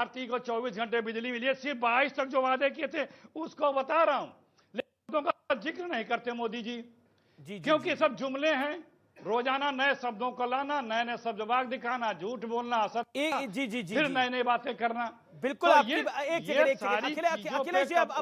भारती को 24 घंटे बिजली मिली है, सिर्फ 22 तक जो वादे किए थे उसको बता रहा हूं, लेकिन का जिक्र नहीं करते मोदी जी, क्योंकि सब जुमले हैं। रोजाना नए शब्दों को लाना, नए नए शब्दवाग दिखाना, झूठ बोलना, फिर नए नई बातें करना। बिल्कुल। तो आपकी एक सेकंड अखिलेश जी, अब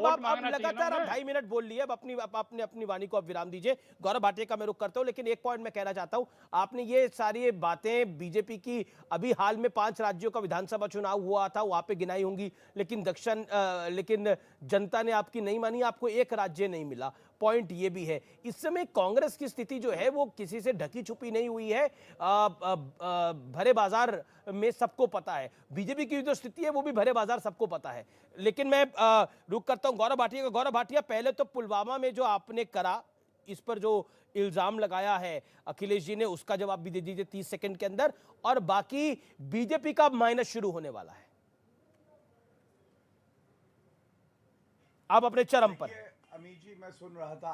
लगातार आप 2.5 मिनट बोल लिए, अब आपने अपनी वाणी को अब विराम दीजिए। गौरव भाटिया का मैं रुख करता हूं, लेकिन एक पॉइंट मैं कहना चाहता हूं। आपने ये सारी बातें बीजेपी की अभी हाल में 5 राज्यों का विधानसभा चुनाव हुआ था, वहां पे गिनाई होंगी, लेकिन जनता ने आपकी नहीं मानी, आपको एक राज्य नहीं मिला। पॉइंट ये भी है, इस समय कांग्रेस की स्थिति जो है वो किसी से ढकी छुपी नहीं हुई है, भरे बाजार में सबको पता है। बीजेपी की जो स्थिति है वो भी भरे बाजार सबको पता है। लेकिन मैं रुक करता हूं गौरव भाटिया का। गौरव भाटिया, पहले तो पुलवामा में जो आपने करा, इस पर जो इल्जाम लगाया है अखिलेश जी ने, उसका जवाब भी दे दीजिए 30 सेकंड के अंदर, और बाकी बीजेपी का माइनस शुरू होने वाला है। आप अपने चरम पर। अमीर जी, मैं सुन रहा था,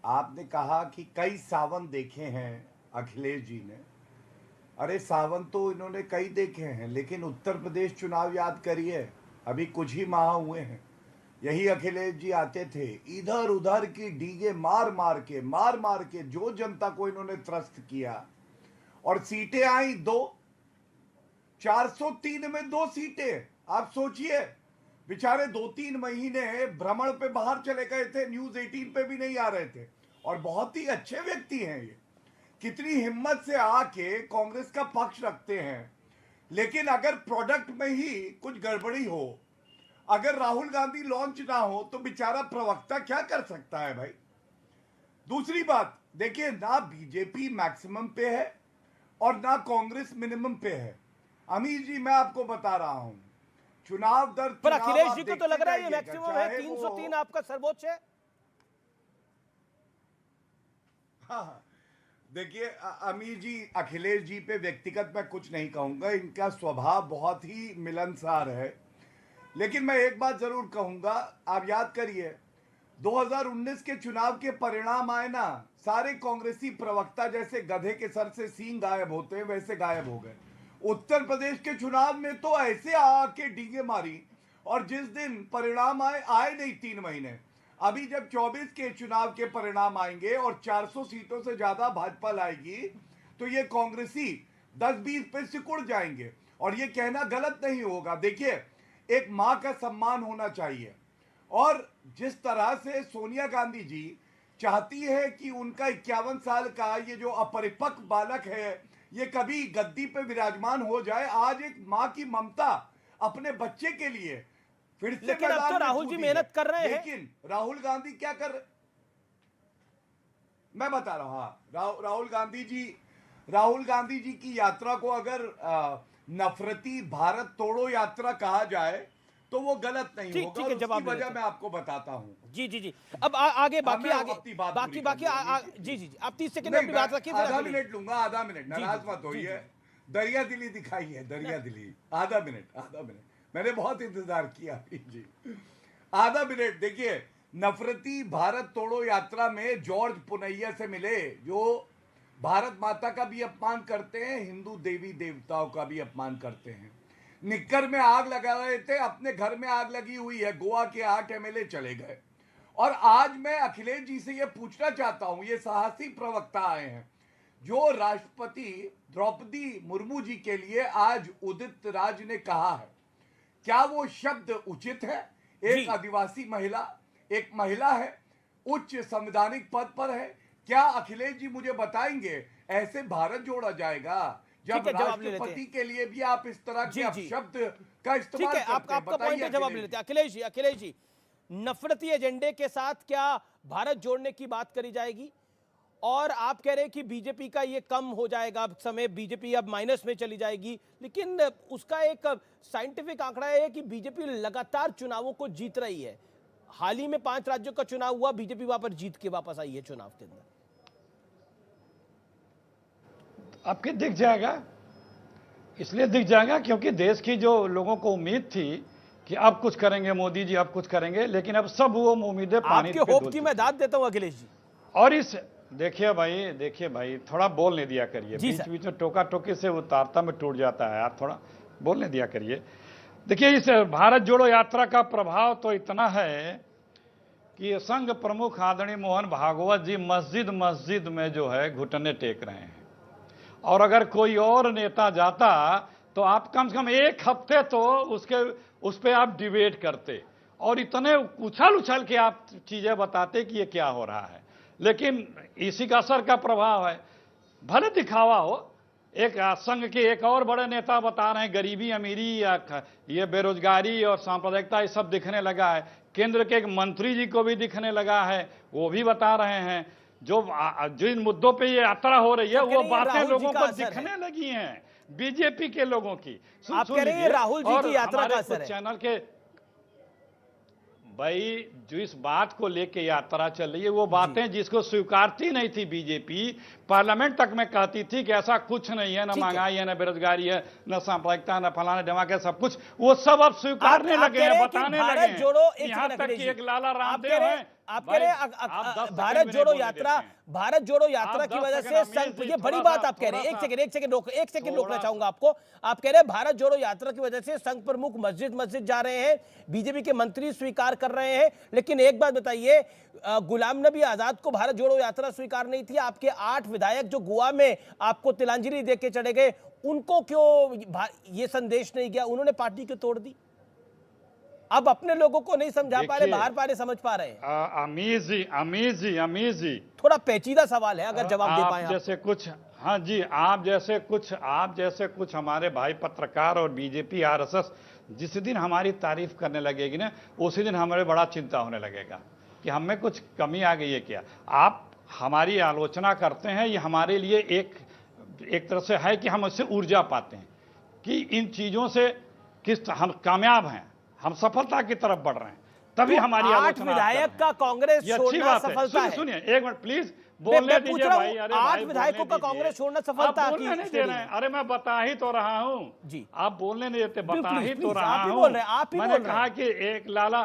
आपने कहा कि कई सावन देखे हैं अखिलेश जी ने। अरे सावन तो इन्होंने कई देखे हैं, लेकिन उत्तर प्रदेश चुनाव याद करिए, अभी कुछ ही माह हुए हैं। यही अखिलेश जी आते थे, इधर उधर की डीजे मार मार के जो जनता को इन्होंने त्रस्त किया, और सीटें आई 2, 403 में 2 सीटें। आप सोचिए, बेचारे 2-3 महीने भ्रमण पे बाहर चले गए थे, न्यूज 18 पे भी नहीं आ रहे थे, और बहुत ही अच्छे व्यक्ति हैं ये, कितनी हिम्मत से आके कांग्रेस का पक्ष रखते हैं। लेकिन अगर प्रोडक्ट में ही कुछ गड़बड़ी हो, अगर राहुल गांधी लॉन्च ना हो, तो बेचारा प्रवक्ता क्या कर सकता है भाई। दूसरी बात देखिए, ना बीजेपी मैक्सिमम पे है और ना कांग्रेस मिनिमम पे है। अमीर जी, मैं आपको बता रहा हूं, चुनाव दर पर अखिलेश जी को तो लग रहा है ये मैक्सिमम है, 303 आपका सर्वोच्च है। हाँ, देखिए अमीर जी, अखिलेश जी पे व्यक्तिगत मैं कुछ नहीं कहूंगा, इनका स्वभाव बहुत ही मिलनसार है। लेकिन मैं एक बात जरूर कहूंगा, आप याद करिए 2019 के चुनाव के परिणाम आए ना, सारे कांग्रेसी प्रवक्ता जैसे गधे के सर से सींग गायब होते हैं वैसे गायब हो गए। उत्तर प्रदेश के चुनाव में तो ऐसे आके डींगे मारी, और जिस दिन परिणाम आए नहीं 3 महीने। अभी जब 24 के चुनाव के परिणाम आएंगे और 400 सीटों से ज्यादा भाजपा लाएगी, तो ये कांग्रेसी 10-20 पे सिकुड़ जाएंगे, और ये कहना गलत नहीं होगा। देखिए, एक मां का सम्मान होना चाहिए, और जिस तरह से सोनिया गांधी जी चाहती है कि उनका 51 साल का ये जो अपरिपक्व बालक है ये कभी गद्दी पे विराजमान हो जाए, आज एक मां की ममता अपने बच्चे के लिए फिर से, लेकिन अब तो राहुल जी मेहनत कर रहे हैं। लेकिन राहुल गांधी क्या कर रहे, मैं बता रहा हूं। हाँ, राहुल गांधी जी की यात्रा को अगर नफरती भारत तोड़ो यात्रा कहा जाए तो वो गलत नहीं होगा, और उसकी वजह मैं आपको बताता हूं। जी। अब आगे बाकी जी आप 30 सेकंड में बात रखिए। आधा मिनट लूंगा, आधा मिनट, नाराज मत होइए। दरिया दिली दिखाई है, दरिया दिली। आधा मिनट मैंने बहुत इंतजार किया जी। आधा मिनट। देखिए, नफरती भारत तोड़ो यात्रा में जॉर्ज पुनैया से मिले, जो भारत माता का भी अपमान करते हैं, हिंदू देवी देवताओं का भी अपमान करते हैं। निक्कर में आग लगा रहे थे, अपने घर में आग लगी हुई है, गोवा के 8 एमएलए चले गए। और आज मैं अखिलेश जी से यह पूछना चाहता हूं, ये साहसी प्रवक्ता आए हैं जो राष्ट्रपति द्रौपदी मुर्मू जी के लिए आज उदित राज ने कहा है, क्या वो शब्द उचित है? एक आदिवासी महिला, एक महिला है, उच्च संवैधानिक पद पर है। क्या अखिलेश जी मुझे बताएंगे ऐसे भारत जोड़ा जाएगा जब राष्ट्रपति के लिए भी आप इस तरह के शब्द का इस्तेमाल करते हैं? आपका पॉइंट है, जवाब ले लेते हैं। अखिलेश जी, नफरती एजेंडे के साथ क्या भारत जोड़ने की बात करी जाएगी? और आप कह रहे हैं कि बीजेपी का ये कम हो जाएगा समय, बीजेपी अब माइनस में चली जाएगी, लेकिन उसका एक साइंटिफिक आंकड़ा है कि बीजेपी लगातार चुनावों को जीत रही है। हाल ही में 5 राज्यों का चुनाव हुआ, बीजेपी वहां पर जीत के वापस आई है चुनाव के अंदर। आपके दिख जाएगा, इसलिए दिख जाएगा क्योंकि देश की जो लोगों को उम्मीद थी कि अब कुछ करेंगे मोदी जी, अब कुछ करेंगे, लेकिन अब सब वो उम्मीदें पानी पे होप की मैं दाद देता हूं अखिलेश जी। और इस देखिए भाई थोड़ा बोलने दिया करिए, बीच बीच में टोका टोकी से वो तारता में टूट जाता है, आप थोड़ा बोलने दिया करिए। देखिए, इस भारत जोड़ो यात्रा का प्रभाव तो इतना है कि संघ प्रमुख आदरणीय मोहन भागवत जी मस्जिद मस्जिद में जो है घुटने टेक रहे हैं। और अगर कोई और नेता जाता तो आप कम से कम एक हफ्ते तो उस पे आप डिबेट करते और इतने उछल उछल के आप चीजें बताते कि ये क्या हो रहा है। लेकिन इसी का असर का प्रभाव है, भले दिखावा हो। एक संघ के एक और बड़े नेता बता रहे हैं गरीबी अमीरी या ये बेरोजगारी और सांप्रदायिकता ये सब दिखने लगा है। केंद्र के एक मंत्री जी को भी दिखने लगा है, वो भी बता रहे हैं। जिन मुद्दों पे ये यात्रा हो रही है वो बातें लोगों को दिखने लगी हैं, बीजेपी के लोगों की। आप कह रहे हैं राहुल जी की यात्रा का असर है? चैनल के भाई जो इस बात को लेके यात्रा चल रही है वो बातें जिसको स्वीकारती नहीं थी बीजेपी, पार्लियामेंट तक में कहती थी कि ऐसा कुछ नहीं है, ना महंगाई है, ना बेरोजगारी है, ना सांप्रदायिकता, ना फलाना धमाके, सब कुछ वो सब अब स्वीकारने लगे हैं, बताने लगे हैं। यहाँ तक कि एक लाला रामदेव है। आप कह रहे हैं भारत जोड़ो यात्रा की वजह से संघ, ये बड़ी बात आप कह रहे हैं। एक सेकंड रोकना चाहूंगा आपको। आप कह रहे हैं भारत जोड़ो यात्रा की वजह से संघ प्रमुख मस्जिद जा रहे हैं, बीजेपी के मंत्री स्वीकार कर रहे हैं। लेकिन एक बात बताइए, गुलाम नबी आजाद को भारत जोड़ो यात्रा स्वीकार नहीं थी। आपके 8 विधायक जो गोवा में आपको तिलांजलि दे के चले गए, उनको क्यों ये संदेश नहीं गया? उन्होंने पार्टी क्यों तोड़ दी? अब अपने लोगों को नहीं समझा पा रहे, बाहर पारे समझ पा रहे हैं। अमीर जी थोड़ा पेचीदा सवाल है, अगर जवाब दे पाए जैसे कुछ। हाँ जी, आप जैसे कुछ हमारे भाई पत्रकार और बीजेपी आरएसएस जिस दिन हमारी तारीफ करने लगेगी ना, उसी दिन हमारे बड़ा चिंता होने लगेगा कि हमें कुछ कमी आ गई है क्या। आप हमारी आलोचना करते हैं, ये हमारे लिए एक तरह से है कि हम उससे ऊर्जा पाते हैं कि इन चीजों से किस हम कामयाब हैं, हम सफलता की तरफ बढ़ रहे हैं, तभी हमारी आलोचना। विधायक का कांग्रेस छोड़ना सफलता है। सुनिए एक मिनट प्लीज, बोलने दीजिए भाई। अरे 8 विधायकों का कांग्रेस छोड़ना सफलता की नहीं दे रहे हैं। अरे मैं बता ही तो रहा हूं जी, आप बोलने नहीं देते। बता ही तो रहा हूं। मैंने कहा कि एक लाला,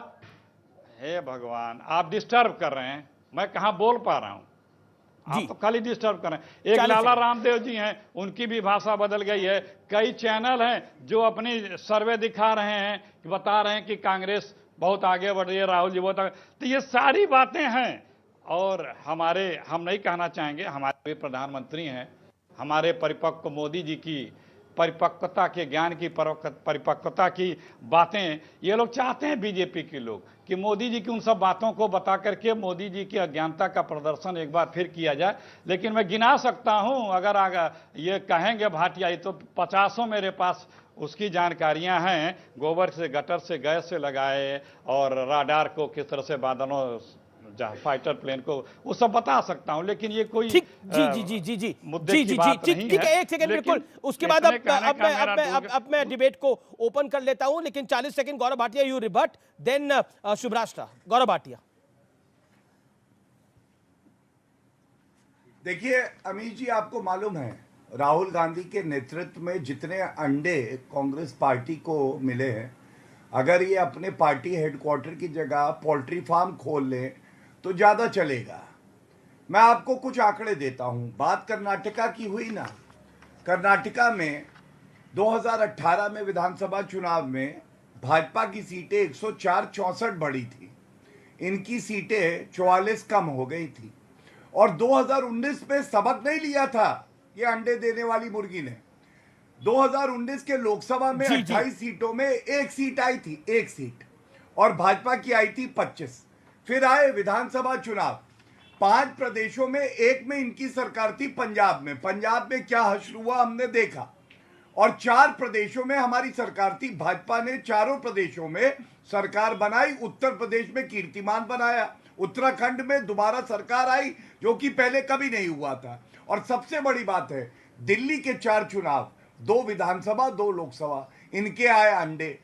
हे भगवान, आप डिस्टर्ब कर रहे हैं। मैं कहां बोल पा रहा हूं, आप तो खाली डिस्टर्ब कर रहे हैं। एक लाला रामदेव जी हैं, उनकी भी भाषा बदल गई है। कई चैनल हैं जो अपनी सर्वे दिखा रहे हैं, बता रहे हैं कि कांग्रेस बहुत आगे बढ़ रही है, राहुल जी बहुत आगे। तो ये सारी बातें हैं। और हम नहीं कहना चाहेंगे, हमारे प्रधानमंत्री हैं, हमारे परिपक्व मोदी जी की परिपक्वता के ज्ञान की परिपक्वता की बातें ये लोग चाहते हैं, बीजेपी के लोग, कि मोदी जी की उन सब बातों को बता करके मोदी जी की अज्ञानता का प्रदर्शन एक बार फिर किया जाए। लेकिन मैं गिना सकता हूं, अगर ये कहेंगे भाटिया, तो 50 मेरे पास उसकी जानकारियां हैं। गोबर से, गटर से, गैस से लगाए और राडार को किस तरह से बादलों, फाइटर प्लेन को, वो सब बता सकता हूं। लेकिन ये कोई जी ठीक है। एक सेकंड, बिल्कुल। उसके बाद अब मैं डिबेट को ओपन कर लेता हूं, लेकिन 40 second Gaurav Bhatia, you rebut, then Shubhrashtra. Gaurav Bhatia. देखिए अमीर जी, आपको मालूम है राहुल गांधी के नेतृत्व में जितने अंडे कांग्रेस पार्टी को मिले हैं, अगर ये अपने पार्टी हेडक्वार्टर की जगह पोल्ट्री फार्म खोल लें तो ज्यादा चलेगा। मैं आपको कुछ आंकड़े देता हूं। बात कर्नाटका की हुई ना, कर्नाटका में 2018 में विधानसभा चुनाव में भाजपा की सीटें 104-64 बढ़ी थी, इनकी सीटें 44 कम हो गई थी। और 2019 में सबक नहीं लिया था ये अंडे देने वाली मुर्गी ने। 2019 के लोकसभा में 28 सीटों में 1 सीट आई थी, 1 सीट, और भाजपा की आई थी 25। फिर आए विधानसभा चुनाव, 5 प्रदेशों में, एक में इनकी सरकार थी, पंजाब में क्या हश्र हुआ हमने देखा। और 4 प्रदेशों में हमारी सरकार थी, भाजपा ने चारों प्रदेशों में सरकार बनाई। उत्तर प्रदेश में कीर्तिमान बनाया, उत्तराखंड में दोबारा सरकार आई, जो कि पहले कभी नहीं हुआ था। और सबसे बड़ी बात है, दिल्ली के 4 चुनाव, 2 विधानसभा 2 लोकसभा, इनके आए अंडे।